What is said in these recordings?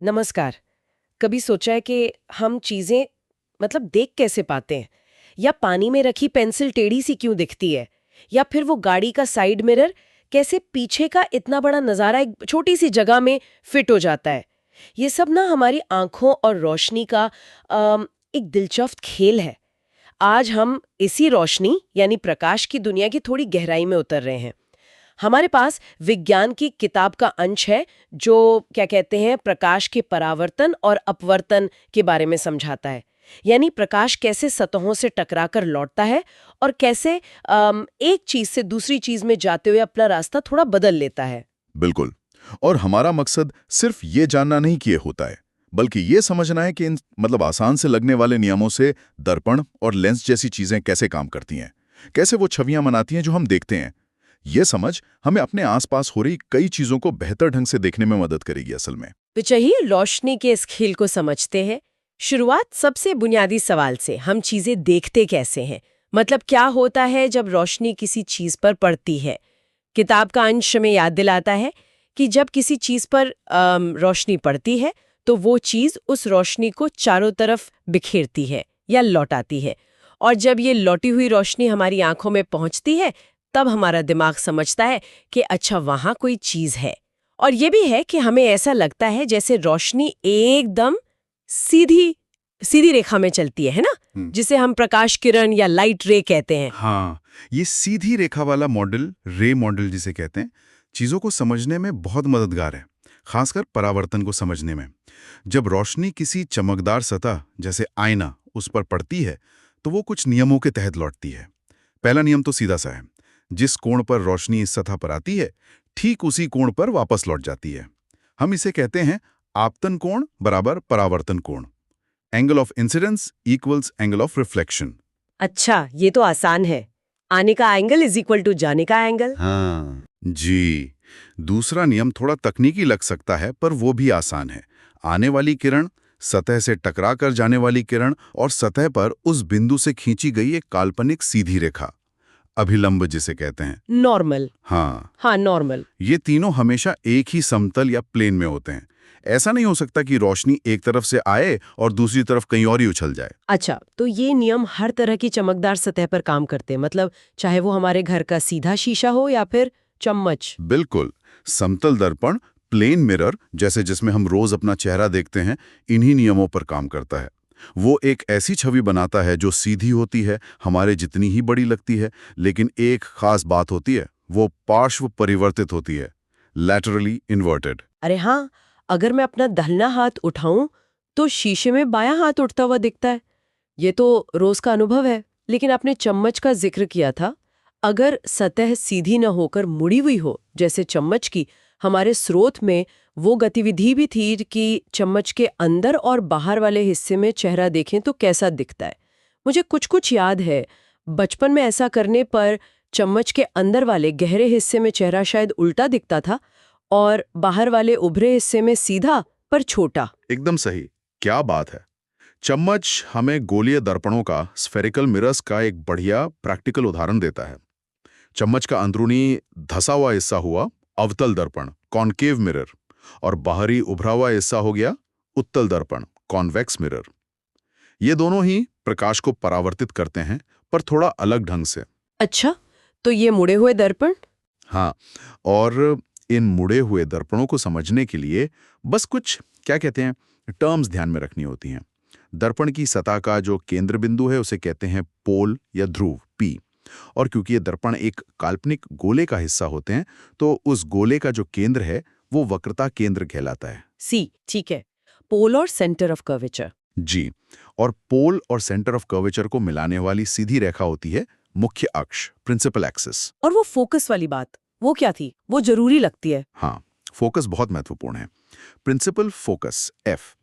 नमस्कार। कभी सोचा है कि हम चीजें देख कैसे पाते हैं? या पानी में रखी पेंसिल टेढ़ी सी क्यों दिखती है? या फिर वो गाड़ी का साइड मिरर कैसे पीछे का इतना बड़ा नजारा एक छोटी सी जगह में फिट हो जाता है? ये सब ना हमारी आंखों और रोशनी का एक दिलचस्प खेल है। आज हम इसी रोशनी यानी प्रकाश की दुनिया की थोड़ी गहराई में उतर रहे हैं। हमारे पास विज्ञान की किताब का अंश है जो क्या कहते हैं प्रकाश के परावर्तन और अपवर्तन के बारे में समझाता है। यानी प्रकाश कैसे सतहों से टकराकर लौटता है और कैसे एक चीज से दूसरी चीज में जाते हुए अपना रास्ता थोड़ा बदल लेता है। बिल्कुल। और हमारा मकसद सिर्फ ये जानना नहीं कि ये होता है, बल्कि ये समझना है कि इन आसान से लगने वाले नियमों से दर्पण और लेंस जैसी चीजें कैसे काम करती हैं, कैसे वो छवियां बनाती हैं जो हम देखते हैं। ये समझ हमें अपने आसपास हो रही कई चीजों को बेहतर ढंग से देखने में मदद करेगी असल में। तो चाहिए रोशनी के इस खेल को समझते हैं। शुरुआत सबसे बुनियादी सवाल से, हम चीजें देखते कैसे हैं? क्या होता है जब रोशनी किसी चीज पर पड़ती है? किताब का अंश में याद दिलाता है कि जब किसी चीज पर रोशनी पड़ती है तो वो चीज उस रोशनी को चारों तरफ बिखेरती है या लौटाती है। और जब ये लौटी हुई रोशनी हमारी आंखों में पहुंचती है तब हमारा दिमाग समझता है कि अच्छा वहां कोई चीज है। और ये भी है कि हमें ऐसा लगता है जैसे रोशनी एकदम सीधी सीधी रेखा में चलती है ना? जिसे हम प्रकाश किरण या लाइट रे कहते हैं। हाँ, ये सीधी रेखा वाला मॉडल, रे मॉडल जिसे कहते हैं, चीजों को समझने में बहुत मददगार है, खासकर परावर्तन को समझने में। जब रोशनी किसी चमकदार सतह जैसे आईना उस पर पड़ती है तो वो कुछ नियमों के तहत लौटती है। पहला नियम तो सीधा सा है, जिस कोण पर रोशनी इस सतह पर आती है ठीक उसी कोण पर वापस लौट जाती है। हम इसे कहते हैं आपतन कोण बराबर परावर्तन कोण। Angle of incidence equals angle of reflection. अच्छा, ये तो आसान है। आने का एंगल इज इक्वल टू जाने का एंगल। हाँ जी। दूसरा नियम थोड़ा तकनीकी लग सकता है पर वो भी आसान है। आने वाली किरण, सतह से टकरा कर जाने वाली किरण और सतह पर उस बिंदु से खींची गई एक काल्पनिक सीधी रेखा, अभिलंब जिसे कहते हैं। नॉर्मल। हाँ, नॉर्मल। ये तीनों हमेशा एक ही समतल या प्लेन में होते हैं। ऐसा नहीं हो सकता कि रोशनी एक तरफ से आए और दूसरी तरफ कहीं और ही उछल जाए। अच्छा, तो ये नियम हर तरह की चमकदार सतह पर काम करते हैं, चाहे वो हमारे घर का सीधा शीशा हो या फिर चम्मच। बिल्कुल। समतल दर्पण, प्लेन मिरर जैसे जिसमें हम रोज अपना चेहरा देखते हैं, इन्हीं नियमों पर काम करता है। वो एक ऐसी छवि बनाता है जो सीधी होती है, हमारे जितनी ही बड़ी लगती है, लेकिन एक खास बात होती है, वो पार्श्व परिवर्तित होती है, लैटरली इन्वर्टेड। अरे हाँ, अगर मैं अपना दाहिना हाथ उठाऊं तो शीशे में बायां हाथ उठता हुआ दिखता है। ये तो रोज का अनुभव है। लेकिन आपने चम्मच का जिक्र किया था। अगर सतह सीधी न होकर मुड़ी हुई हो जैसे चम्मच की, हमारे स्रोत में वो गतिविधि भी थी कि चम्मच के अंदर और बाहर वाले हिस्से में चेहरा देखें तो कैसा दिखता है। मुझे कुछ कुछ याद है। बचपन में ऐसा करने पर चम्मच के अंदर वाले गहरे हिस्से में चेहरा शायद उल्टा दिखता था और बाहर वाले उभरे हिस्से में सीधा पर छोटा। एकदम सही। क्या बात है। चम्मच हमें गोलीय दर्पणों का, स्फेरिकल मिरर्स का एक बढ़िया प्रैक्टिकल उदाहरण देता है। चम्मच का अंदरूनी धसा हुआ हिस्सा हुआ अवतल दर्पण, कॉनकेव मिरर, और बाहरी उभरा हुआ हिस्सा हो गया उत्तल दर्पण, कॉन्वेक्स मिरर। ये दोनों ही प्रकाश को परावर्तित करते हैं, पर थोड़ा अलग ढंग से। अच्छा, तो ये मुड़े हुए दर्पण। हाँ, और इन मुड़े हुए दर्पणों को समझने के लिए बस कुछ क्या कहते हैं टर्म्स ध्यान में रखनी होती हैं। दर्पण की सतह का जो केंद्र बिंदु है उसे कहते हैं पोल या ध्रुव, पी। और क्योंकि ये दर्पण एक काल्पनिक गोले का हिस्सा होते हैं तो उस गोले का जो केंद्र है वो वक्रता केंद्र कहलाता है, सी। ठीक है, पोल और सेंटर ऑफ कर्वेचर। जी। और पोल और सेंटर ऑफ कर्वेचर को मिलाने वाली सीधी रेखा होती है मुख्य अक्ष, प्रिंसिपल एक्सिस। और वो फोकस वाली बात, वो क्या थी? वो जरूरी लगती है। हाँ, फोकस बहुत महत्वपूर्ण है। प्रिंसिपल फोकस, एफ,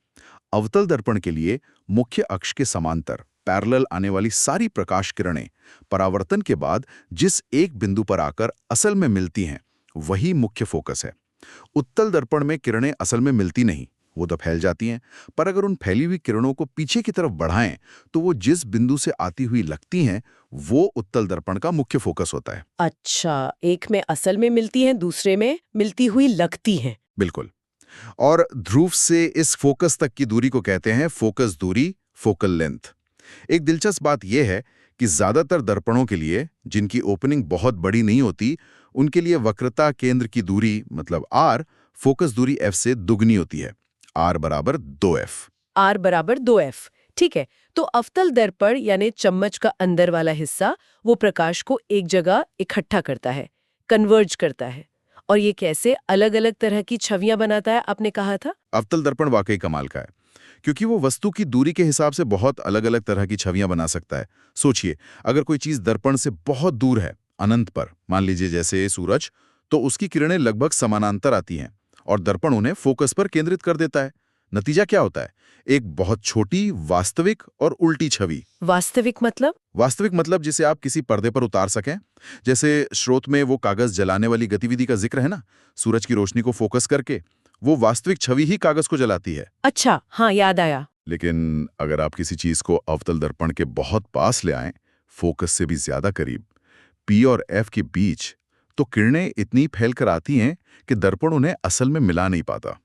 अवतल दर्पण के लिए मुख्य अक्ष के समांतर पैरेलल आने वाली सारी प्रकाश किरणें परावर्तन के बाद जिस एक बिंदु पर आकर असल में मिलती हैं वही मुख्य फोकस है। उत्तल दर्पण में किरणें असल में मिलती नहीं, वो तो फैल जाती हैं, पर अगर उन फैली हुई किरणों को पीछे की तरफ बढ़ाएं तो वो जिस बिंदु से आती हुई लगती हैं वो उत्तल दर्पण का मुख्य फोकस होता है। अच्छा, एक में असल में मिलती हैं, दूसरे में मिलती हुई लगती हैं। बिल्कुल। और ध्रुव से इस फोकस तक की दूरी को कहते हैं फोकस दूरी, फोकल लेंथ। एक दिलचस्प बात यह है कि ज्यादातर दर्पणों के लिए, जिनकी ओपनिंग बहुत बड़ी नहीं होती, उनके लिए वक्रता केंद्र की दूरी मतलब r फोकस दूरी f से दुगनी होती है, r बराबर 2f। R बराबर 2f। ठीक है, तो अवतल दर्पण यानी चम्मच का अंदर वाला हिस्सा वो प्रकाश को एक जगह इकट्ठा करता है, कन्वर्ज करता है। और ये कैसे अलग-अलग तरह की छवियां बनाता है, आपने कहा था? अवतल दर्पण वाकई कमाल का है, क्योंकि वो वस्तु की दूरी के हिसाब से बहुत अलग-अलग तरह की छवियां बना सकता है। सोचिए, अगर कोई चीज दर्पण से बहुत दूर है, अनंत पर, मान लीजिए जैसे सूरज, तो उसकी किरणें लगभग समानांतर आती हैं और दर्पण उन्हें फोकस पर केंद्रित कर देता है। नतीजा क्या होता है? एक बहुत छोटी, वास्तविक और उल्टी छवि। वास्तविक मतलब? वास्तविक मतलब जिसे आप किसी पर्दे पर उतार सकें। जैसे स्रोत में वो कागज जलाने वाली गतिविधि का जिक्र है ना, सूरज की रोशनी को फोकस करके वो वास्तविक छवि ही कागज को जलाती है। अच्छा, हाँ, याद आया। लेकिन अगर आप किसी चीज को अवतल दर्पण के बहुत पास ले आएं, फोकस से भी ज्यादा करीब, P और F के बीच, तो किरणें इतनी फैलकर आती हैं कि दर्पण उन्हें असल में मिला नहीं पाता।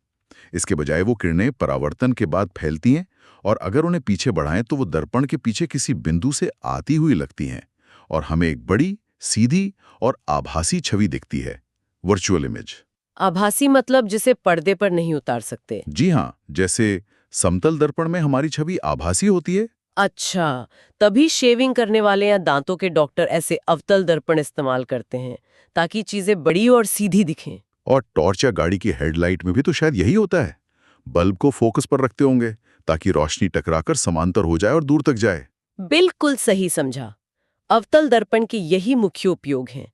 इसके बजाय वो किरणें परावर्तन के बाद फैलती हैं और अगर उन्हें पीछे बढ़ाएं तो वो दर्पण के पीछे किसी बिंदु से आती हुई लगती हैं और हमें एक बड़ी, सीधी और आभासी छवि दिखती है, वर्चुअल इमेज। आभासी मतलब जिसे पर्दे पर नहीं उतार सकते? जी हाँ, जैसे समतल दर्पण में हमारी छवि आभासी होती है। अच्छा, तभी शेविंग करने वाले या दांतों के डॉक्टर ऐसे अवतल दर्पण इस्तेमाल करते हैं ताकि चीजें बड़ी और सीधी दिखें। और टॉर्च या गाड़ी की हेडलाइट में भी तो शायद यही होता है। बल्ब को फोकस पर रखते होंगे ताकि रोशनी टकराकर समांतर हो जाए और दूर तक जाए। बिल्कुल सही समझा। अवतल दर्पण के यही मुख्य उपयोग हैं।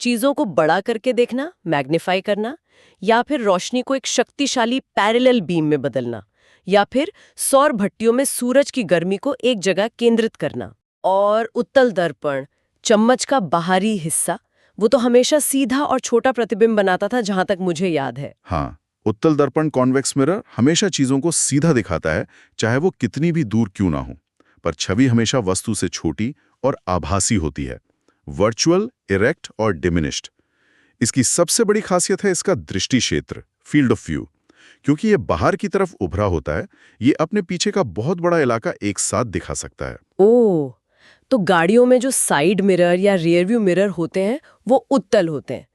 चीजों को बड़ा करके देखना, मैग्नीफाई करना, या फिर रोशनी को एक शक्तिशाली पैरेलल बीम में बदलना, या फिर सौर भट्टियों में सूरज की गर्मी को एक जगह केंद्रित करना। और उत्तल दर्पण, चम्मच का बाहरी हिस्सा, वो तो हमेशा सीधा और छोटा प्रतिबिंब बनाता था, जहां तक मुझे याद है। हाँ, उत्तल दर्पण कॉन्वेक्स मिरर हमेशा चीजों को सीधा दिखाता है, चाहे वो कितनी भी दूर क्यों ना हो, पर छवि हमेशा वस्तु से छोटी और आभासी होती है, वर्चुअल, इरेक्ट और डिमिनिश्ड। इसकी सबसे बड़ी खासियत है इसका दृष्टि क्षेत्र, फील्ड ऑफ व्यू। क्योंकि ये बाहर की तरफ उभरा होता है, ये अपने पीछे का बहुत बड़ा इलाका एक साथ दिखा सकता है। ओह, तो गाड़ियों में जो साइड मिरर या रियर व्यू मिरर होते हैं वो उत्तल होते हैं,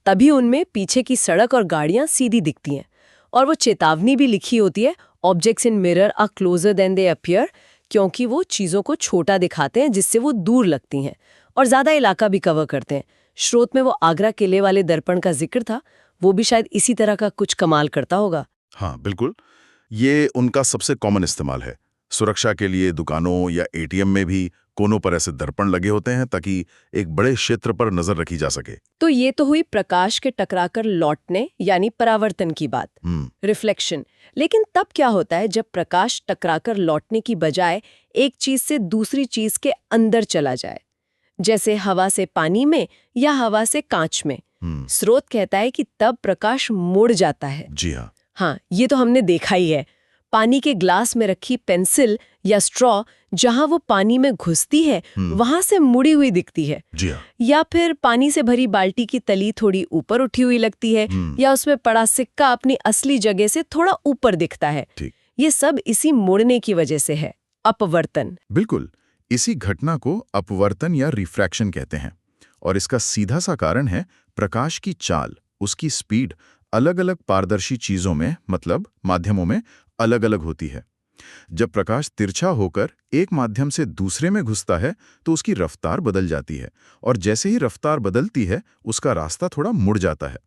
तभी उनमें पीछे की सड़क और गाड़ियां सीधी दिखती हैं। और वो चेतावनी भी लिखी होती है, objects in mirror are closer than they appear, क्योंकि वो चीजों को छोटा दिखाते हैं जिससे वो दूर लगती हैं और ज्यादा इलाका भी कवर करते हैं। स्रोत में वो आगरा किले वाले दर्पण का जिक्र था, वो भी शायद इसी तरह का कुछ कमाल करता होगा। हाँ, बिल्कुल। ये उनका सबसे कॉमन इस्तेमाल है। सुरक्षा के लिए दुकानों या एटीएम में भी कोनों पर ऐसे दर्पण लगे होते हैं ताकि एक बड़े क्षेत्र पर नजर रखी जा सके। तो ये तो हुई प्रकाश के टकराकर लौटने यानी परावर्तन की बात, रिफ्लेक्शन। लेकिन तब क्या होता है जब प्रकाश टकराकर लौटने की बजाय एक चीज से दूसरी चीज के अंदर चला जाए, जैसे हवा से पानी में या हवा से कांच में? स्रोत कहता है कि तब प्रकाश मुड़ जाता है। जी हाँ। हाँ, ये तो हमने देखा ही है। पानी के ग्लास में रखी पेंसिल या स्ट्रॉ जहां वो पानी में घुसती है वहां से मुड़ी हुई दिखती है। जी हाँ। या फिर पानी से भरी बाल्टी की तली थोड़ी ऊपर उठी हुई लगती है, या उसमें पड़ा सिक्का अपनी असली जगह से थोड़ा ऊपर दिखता है। ये सब इसी मुड़ने की वजह से है, अपवर्तन। बिल्कुल, इसी घटना को अपवर्तन या रिफ्रैक्शन कहते हैं। और इसका सीधा सा कारण है प्रकाश की चाल, उसकी स्पीड अलग अलग पारदर्शी चीजों में, मतलब माध्यमों में अलग अलग होती है। जब प्रकाश तिरछा होकर एक माध्यम से दूसरे में घुसता है तो उसकी रफ्तार बदल जाती है, और जैसे ही रफ्तार बदलती है उसका रास्ता थोड़ा मुड़ जाता है।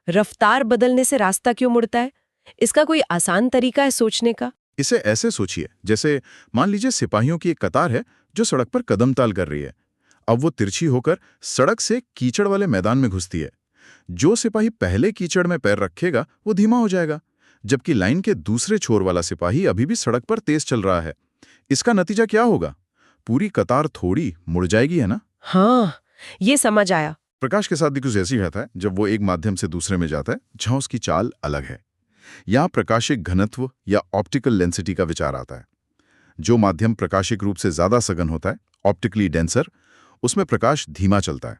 रफ्तार बदलने से रास्ता क्यों मुड़ता है? इसका कोई आसान तरीका है सोचने का? इसे ऐसे सोचिए, जैसे मान लीजिए सिपाहियों की एक कतार है जो सड़क पर कदमताल कर रही है। अब वो तिरछी होकर सड़क से कीचड़ वाले मैदान में घुसती है। जो सिपाही पहले कीचड़ में पैर रखेगा वो धीमा हो जाएगा, जबकि लाइन के दूसरे छोर वाला सिपाही अभी भी सड़क पर तेज चल रहा है। इसका नतीजा क्या होगा? पूरी कतार थोड़ी मुड़ जाएगी, है ना? हाँ, ये समझ आया। प्रकाश के साथ भी कुछ ऐसी रहता है जब वो एक माध्यम से दूसरे में जाता है जहां उसकी चाल अलग है। यहाँ प्रकाशिक घनत्व या ऑप्टिकल डेंसिटी का विचार आता है। जो माध्यम प्रकाशिक रूप से ज्यादा सघन होता है, ऑप्टिकली डेंसर, उसमें प्रकाश धीमा चलता है।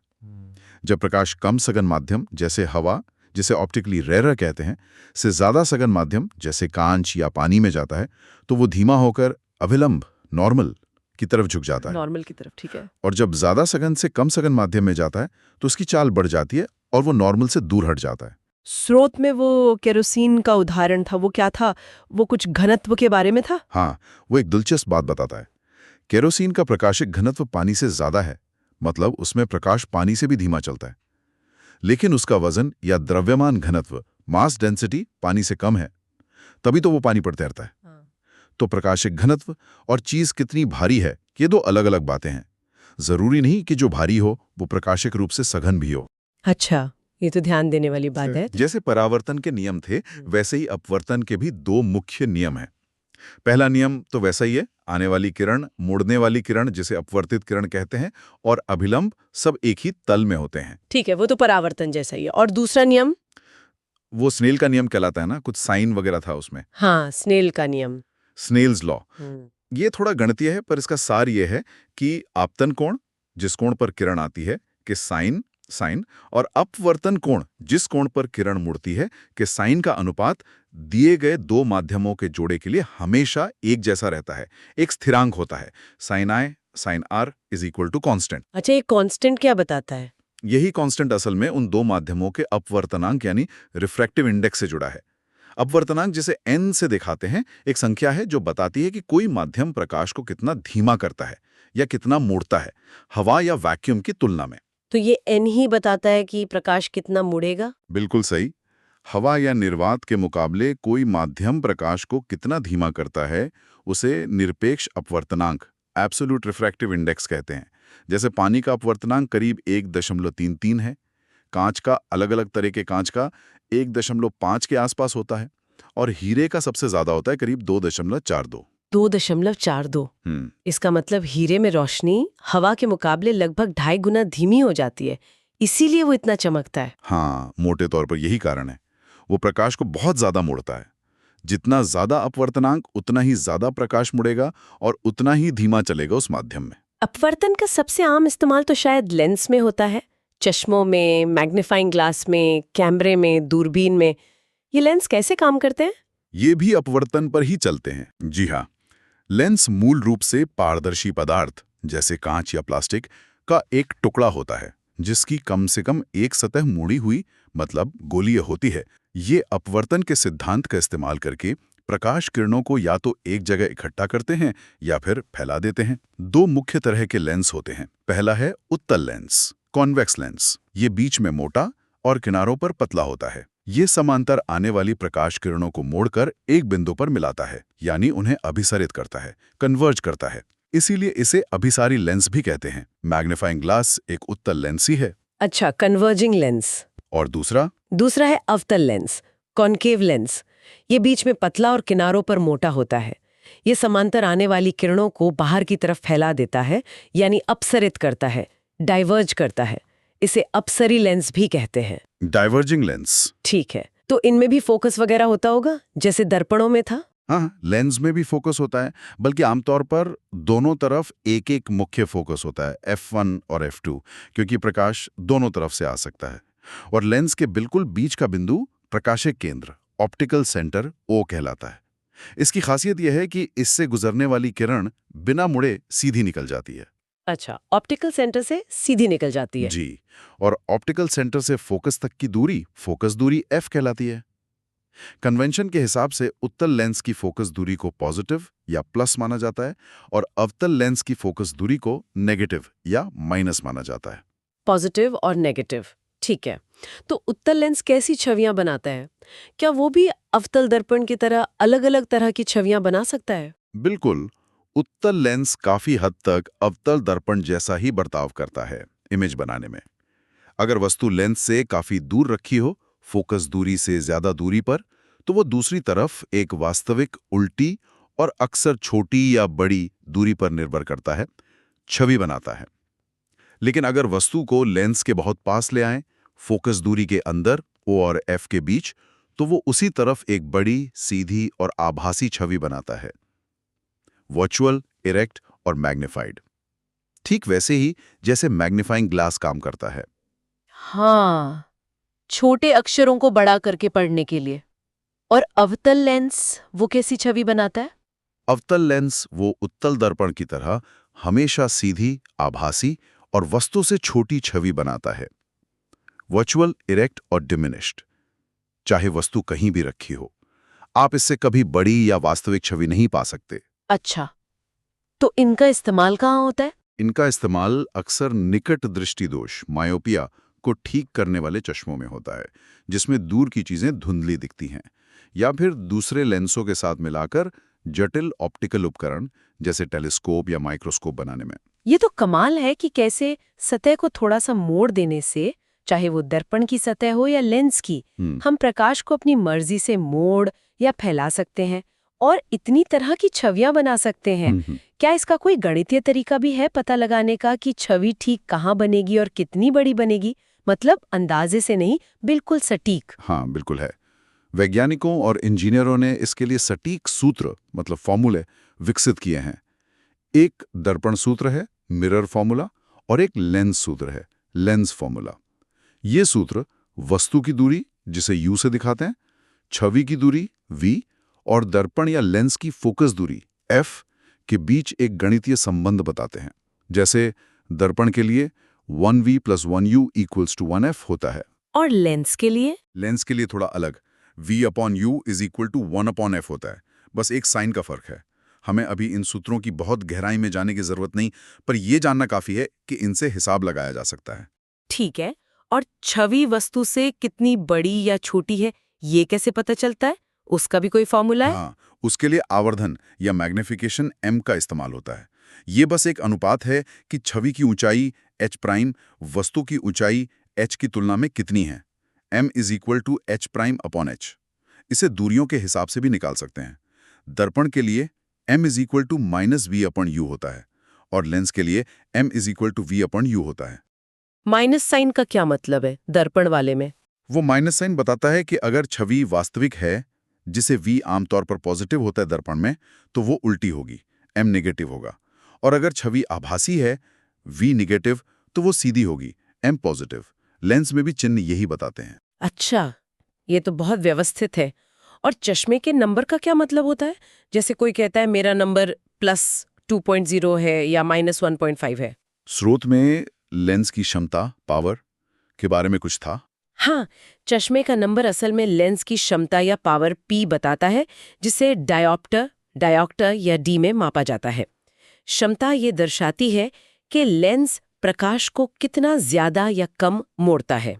जब प्रकाश कम सघन माध्यम जैसे हवा, जिसे ऑप्टिकली रेयर कहते हैं, से ज़्यादा सघन माध्यम जैसे कांच या पानी में जाता है तो वो धीमा होकर अभिलंब नॉर्मल की तरफ झुक जाता है। नॉर्मल की तरफ, ठीक है। और जब ज़्यादा सघन से कम सघन माध्यम में जाता है तो उसकी चाल बढ़ जाती है और वो नॉर्मल से दूर हट जाता है। स्रोत में वो केरोसिन का उदाहरण था, वो क्या था? वो कुछ घनत्व के बारे में था? हाँ, वो एक दिलचस्प बात बताता है। केरोसिन का प्रकाशिक घनत्व पानी से ज़्यादा है, मतलब उसमें प्रकाश पानी से भी धीमा चलता है। लेकिन उसका वजन या द्रव्यमान घनत्व, मास डेंसिटी, पानी से कम है, तभी तो वो पानी पर तैरता है। तो प्रकाशिक घनत्व और चीज कितनी भारी है, ये दो अलग अलग बातें हैं। जरूरी नहीं कि जो भारी हो वो प्रकाशिक रूप से सघन भी हो। अच्छा, ये तो ध्यान देने वाली बात है। जैसे परावर्तन के नियम थे, वैसे ही अपवर्तन के भी दो मुख्य नियम हैं। पहला नियम तो वैसा ही है, आने वाली किरण, मुड़ने वाली किरण जिसे अपवर्तित किरण कहते हैं, और अभिलंब सब एक ही तल में होते हैं। ठीक है, वो तो परावर्तन जैसा ही है। और दूसरा नियम? वो स्नेल का नियम कहलाता है ना, कुछ साइन वगैरह था उसमें। हाँ, स्नेल का नियम। Snell's law. ये थोड़ा गणितीय है, पर इसका सार ये है कि आपतन कोण, जिस कोण पर किरण आती है, के साइन साइन, और अपवर्तन कोण, जिस कोण पर किरण मुड़ती है, के साइन का अनुपात दिए गए दो माध्यमों के जोड़े के लिए हमेशा एक जैसा रहता है। एक स्थिरांक होता है, sine i sine r is equal to constant. अच्छा, ये कांस्टेंट क्या बताता है? यही कांस्टेंट असल में उन दो माध्यमों के अपवर्तनांक यानी रिफ्रैक्टिव इंडेक्स से जुड़ा है। अपवर्तनांक जिसे n से दिखाते हैं, एक संख्या है जो बताती है कि कोई माध्यम प्रकाश को कितना धीमा करता है या कितना मोड़ता है, हवा या वैक्यूम की तुलना में। तो ये n ही बताता है कि प्रकाश कितना मुड़ेगा? बिल्कुल सही। हवा या निर्वात के मुकाबले कोई माध्यम प्रकाश को कितना धीमा करता है, उसे निरपेक्ष अपवर्तनांक, एब्सोल्यूट रिफ्रैक्टिव इंडेक्स कहते हैं। जैसे पानी का अपवर्तनांक करीब 1.33 है, कांच का, अलग अलग तरह के कांच का 1.5 के आसपास होता है, और हीरे का सबसे ज्यादा होता है, करीब 2.42। 2.42। इसका मतलब हीरे में रोशनी हवा के मुकाबले लगभग 2.5 गुना धीमी हो जाती है, इसीलिए वो इतना चमकता है। हाँ, मोटे तौर पर यही कारण है। वो प्रकाश को बहुत ज्यादा मोड़ता है। जितना ज्यादा अपवर्तनांक, उतना ही ज्यादा प्रकाश मुड़ेगा और उतना ही धीमा चलेगा उस माध्यम में। अपवर्तन का सबसे आम इस्तेमाल तो शायद लेंस में होता है, चश्मों में, मैग्नीफाइंग ग्लास में, कैमरे में, दूरबीन में। ये लेंस कैसे काम करते हैं? ये भी अपवर्तन पर ही चलते हैं। जी हाँ, लेंस मूल रूप से पारदर्शी पदार्थ जैसे कांच या प्लास्टिक का एक टुकड़ा होता है, जिसकी कम से कम एक सतह मुड़ी हुई, मतलब गोलीय होती है। ये अपवर्तन के सिद्धांत का इस्तेमाल करके प्रकाश किरणों को या तो एक जगह इकट्ठा करते हैं या फिर फैला देते हैं। दो मुख्य तरह के लेंस होते हैं। पहला है उत्तल लेंस, कॉन्वेक्स लेंस। ये बीच में मोटा और किनारों पर पतला होता है। ये समांतर आने वाली प्रकाश किरणों को मोड़कर एक बिंदु पर मिलाता है, यानी उन्हें अभिसरित करता है, कन्वर्ज करता है। इसीलिए इसे अभिसारी लेंस भी कहते हैं। मैग्नीफाइंग ग्लास एक उत्तल लेंस ही है। अच्छा, कन्वर्जिंग लेंस। और दूसरा है अवतल लेंस, कॉन्केव लेंस। ये बीच में पतला और किनारों पर मोटा होता है। ये समांतर आने वाली किरणों को बाहर की तरफ फैला देता है, यानी अपसरित करता है, डाइवर्ज करता है। इसे अपसरी लेंस भी कहते हैं। Diverging lens. ठीक है, तो इनमें भी फोकस वगैरह होता होगा, जैसे दर्पणों में था? हाँ, लेंस में भी फोकस होता है, बल्कि आमतौर पर दोनों तरफ एक एक मुख्य फोकस होता है, F1 और F2, क्योंकि प्रकाश दोनों तरफ से आ सकता है। और लेंस के बिल्कुल बीच का बिंदु प्रकाशिक केंद्र, ऑप्टिकल सेंटर, O कहलाता है। इसकी खासियत यह है कि इससे गुजरने वाली किरण बिना मुड़े सीधी निकल जाती है। अच्छा, ऑप्टिकल सेंटर से सीधी निकल जाती है। जी, और ऑप्टिकल सेंटर से फोकस तक की दूरी, फोकस दूरी F कहलाती है। कन्वेंशन के हिसाब से उत्तल लेंस की फोकस दूरी को पॉजिटिव या प्लस माना जाता है, और अवतल लेंस की फोकस दूरी को नेगेटिव या माइनस माना जाता है। पॉजिटिव और नेगेटिव, ठीक है। तो उत्तल लेंस कैसी छवियां बनाता है? क्या वो भी अवतल दर्पण की तरह अलग-अलग तरह की छवियां बना सकता है? बिल्कुल, उत्तल लेंस काफी हद तक अवतल दर्पण जैसा ही बर्ताव करता है इमेज बनाने में। अगर वस्तु लेंस से काफी दूर रखी हो, फोकस दूरी से ज्यादा दूरी पर, तो वो दूसरी तरफ एक वास्तविक उल्टी और अक्सर छोटी या बड़ी दूरी पर निर्भर करता है, छवि बनाता है। लेकिन अगर वस्तु को लेंस के बहुत पास ले आएं, फोकस दूरी के अंदर O और F के बीच, तो वो उसी तरफ एक बड़ी, सीधी और आभासी छवि बनाता है, वर्चुअल, इरेक्ट और मैग्नीफाइड। ठीक वैसे ही जैसे मैग्नीफाइंग ग्लास काम करता है। हाँ, छोटे अक्षरों को बड़ा करके पढ़ने के लिए। और अवतल लेंस वो कैसी छवि बनाता है? अवतल लेंस वो उत्तल दर्पण की तरह हमेशा सीधी, आभासी और वस्तु से छोटी छवि बनाता है। वर्चुअल, इरेक्ट और डिमिनिश्ड, चाहे वस्तु कहीं भी रखी हो। आप इससे कभी बड़ी या वास्तविक छवि नहीं पा सकते। अच्छा, तो इनका इस्तेमाल कहाँ होता है? इनका इस्तेमाल अक्सर निकट दृष्टि दोष, मायोपिया को ठीक करने वाले चश्मों में होता है, जिसमें दूर की चीजें धुंधली दिखती हैं, या फिर दूसरे लेंसों के साथ मिलाकर जटिल ऑप्टिकल उपकरण जैसे टेलीस्कोप या माइक्रोस्कोप बनाने में। ये तो कमाल है कि कैसे सतह को थोड़ा सा मोड़ देने से, चाहे वो दर्पण की सतह हो या लेंस की, हम प्रकाश को अपनी मर्जी से मोड़ या फैला सकते हैं और इतनी तरह की छवियां बना सकते हैं। क्या इसका कोई गणितीय तरीका भी है पता लगाने का कि छवि ठीक कहाँ बनेगी और कितनी बड़ी बनेगी? मतलब अंदाजे से नहीं, बिल्कुल सटीक। हाँ, बिल्कुल है। वैज्ञानिकों और इंजीनियरों ने इसके लिए सटीक सूत्र, मतलब फॉर्मूले विकसित किए हैं। एक दर्पण सूत्र है, मिरर फॉर्मूला, और एक लेंस सूत्र है, लेंस फॉर्मूला। ये सूत्र वस्तु की दूरी, जिसे यू से दिखाते हैं, छवि की दूरी v और दर्पण या लेंस की फोकस दूरी f के बीच एक गणितीय संबंध बताते हैं। जैसे दर्पण के लिए 1v + 1u = 1f होता है। और लेंस के लिए? लेंस के लिए थोड़ा अलग, v/u = 1/f होता है। बस एक साइन का फर्क है। हमें अभी इन सूत्रों की बहुत गहराई में जाने की जरूरत नहीं, पर यह जानना काफी है कि इनसे हिसाब लगाया जा सकता है। ठीक है, और छवि वस्तु से कितनी बड़ी या छोटी है, ये कैसे पता चलता है? उसका भी कोई फॉर्मूला है? हाँ, उसके लिए आवर्धन या मैग्निफिकेशन m का इस्तेमाल होता है। ये बस एक अनुपात है कि छवि की ऊंचाई h' वस्तु की ऊंचाई h की तुलना में कितनी है। m = h'/h। इसे दूरियों के हिसाब से भी निकाल सकते हैं। दर्पण के लिए m = -v/u होता है और लेंस के लिए m = v/u होता है। माइनस साइन का क्या मतलब है दर्पण वाले में? वो माइनस साइन बताता है कि अगर छवि वास्तविक है, जिसे v आमतौर पर पॉजिटिव होता है दर्पण में, तो वो उल्टी होगी, m नेगेटिव होगा। और अगर छवि आभासी है, v नेगेटिव, तो वो सीधी होगी, m पॉजिटिव। लेंस में भी चिन्ह यही बताते हैं। अच्छा, ये तो बहुत व्यवस्थित है। और चश्मे के नंबर का क्या मतलब होता है? जैसे कोई कहता है मेरा नंबर +2.0 है या -1.5 है। स्रोत में लेंस की क्षमता, पावर के बारे में कुछ था। हाँ, चश्मे का नंबर असल में लेंस की क्षमता या पावर P बताता है, जिसे डायोप्टर या D में मापा जाता है। क्षमता ये दर्शाती है कि लेंस प्रकाश को कितना ज्यादा या कम मोड़ता है।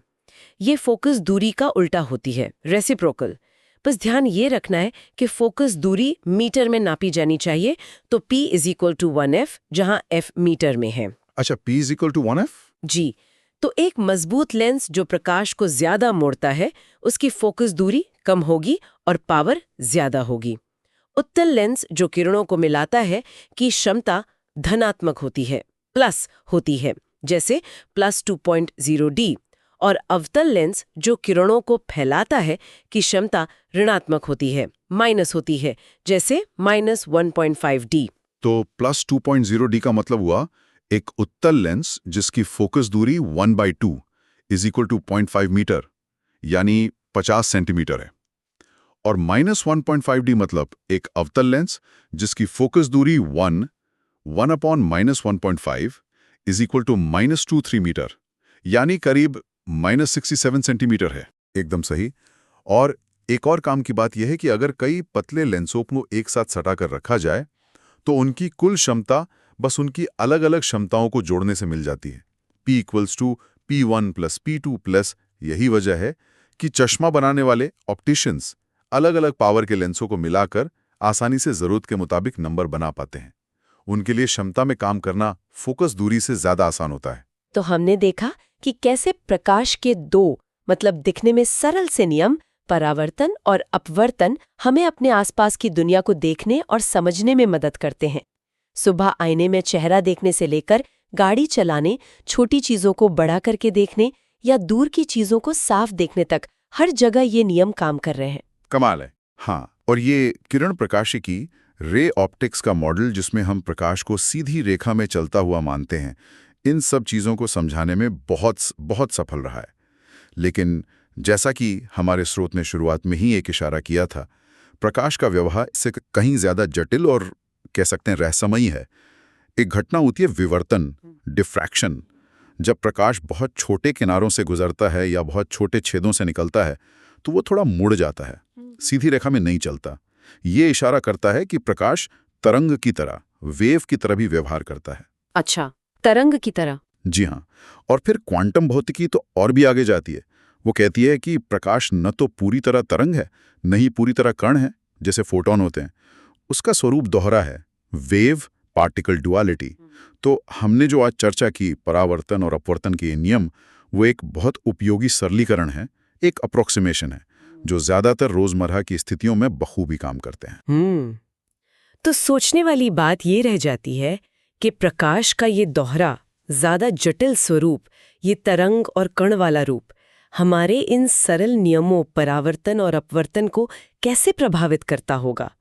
ये फोकस दूरी का उल्टा होती है, रेसिप्रोकल। बस ध्यान ये रखना है कि फोकस दूरी मीटर में नापी जानी चाहिए, तो P = 1f, जहां f मीटर में है। अच्छा, P = 1f? जी, तो एक मजबूत लेंस जो प्रकाश को ज्यादा मोड़ता है, उसकी फोकस दूरी कम होगी और पावर ज्यादा होगी। उत्तल लेंस जो किरणों को मिलाता है की क्षमता धनात्मक होती है, प्लस होती है, जैसे +2.0D। और अवतल लेंस जो किरणों को फैलाता है की क्षमता ऋणात्मक होती है, माइनस होती है, जैसे -1.5D। तो +2.0D का मतलब हुआ एक उत्तल लेंस जिसकी फोकस दूरी 1/2 = 0.5 मीटर, यानी 50 सेंटीमीटर है। और -1.5D मतलब एक अवतल लेंस जिसकी फोकस दूरी 1/-1.5 = -23 मीटर, यानी करीब -67 सेंटीमीटर है। एकदम सही। और एक और काम की बात यह है कि अगर कई पतले लेंसों को एक साथ सटाकर रखा जाए, तो उनकी कुल क्षमता बस उनकी अलग-अलग क्षमताओं को जोड़ने से मिल जाती है। P = P1 + P2+। यही वजह है कि चश्मा बनाने वाले ऑप्टिशियंस अलग-अलग पावर के लेंसों को मिलाकर आसानी से जरूरत के मुताबिक नंबर बना पाते हैं। उनके लिए क्षमता में काम करना फोकस दूरी से ज्यादा आसान होता है। तो हमने देखा कि कैसे प्रकाश के दो, मतलब दिखने में सरल से नियम, परावर्तन और अपवर्तन, हमें अपने आसपास की दुनिया को देखने और समझने में मदद करते हैं। सुबह आईने में चेहरा देखने से लेकर गाड़ी चलाने, छोटी चीजों को बड़ा करके देखने या दूर की चीजों को साफ देखने तक, हर जगह ये नियम काम कर रहे हैं। कमाल है। हाँ, और ये किरण प्रकाशिकी रे ऑप्टिक्स का मॉडल, जिसमें हम प्रकाश को सीधी रेखा में चलता हुआ मानते हैं, इन सब चीज़ों को समझाने में बहुत बहुत सफल रहा है। लेकिन जैसा कि हमारे स्रोत ने शुरुआत में ही एक इशारा किया था, प्रकाश का व्यवहार इससे कहीं ज्यादा जटिल और कह सकते हैं रहस्यमयी है। एक घटना होती है विवर्तन, डिफ्रैक्शन। जब प्रकाश बहुत छोटे किनारों से गुजरता है या बहुत छोटे छेदों से निकलता है तो वो थोड़ा मुड़ जाता है, सीधी रेखा में नहीं चलता। ये इशारा करता है कि प्रकाश तरंग की तरह, वेव की तरह भी व्यवहार करता है। अच्छा, तरंग की तरह। जी हाँ, और फिर क्वांटम भौतिकी तो और भी आगे जाती है। वो कहती है कि प्रकाश न तो पूरी तरह तरंग है, न ही पूरी तरह कण है जैसे फोटॉन होते हैं। उसका स्वरूप दोहरा है, वेव पार्टिकल डुअलिटी। तो हमने जो आज चर्चा की, परावर्तन और अपवर्तन के ये नियम, वो एक बहुत उपयोगी सरलीकरण है, एक अप्रोक्सीमेशन है जो ज्यादातर रोजमर्रा की स्थितियों में बखूबी काम करते हैं। तो सोचने वाली बात ये रह जाती है कि प्रकाश का ये दोहरा, ज्यादा जटिल स्वरूप, ये तरंग और कण वाला रूप हमारे इन सरल नियमों परावर्तन और अपवर्तन को कैसे प्रभावित करता होगा?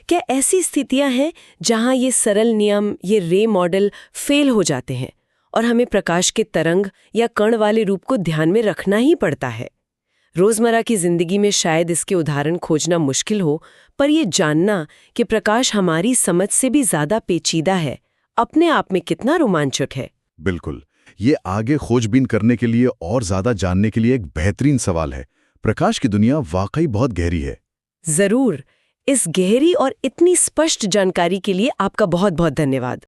क्या ऐसी स्थितियां हैं जहां ये सरल नियम, ये रे मॉडल फेल हो जाते हैं और हमें प्रकाश के तरंग या कण वाले रूप को ध्यान में रखना ही पड़ता है? रोजमर्रा की जिंदगी में शायद इसके उदाहरण खोजना मुश्किल हो, पर यह जानना कि प्रकाश हमारी समझ से भी ज्यादा पेचीदा है, अपने आप में कितना रोमांचक है। बिल्कुल, ये आगे खोजबीन करने के लिए और ज्यादा जानने के लिए एक बेहतरीन सवाल है। प्रकाश की दुनिया वाकई बहुत गहरी है। जरूर। इस गहरी और इतनी स्पष्ट जानकारी के लिए आपका बहुत बहुत धन्यवाद।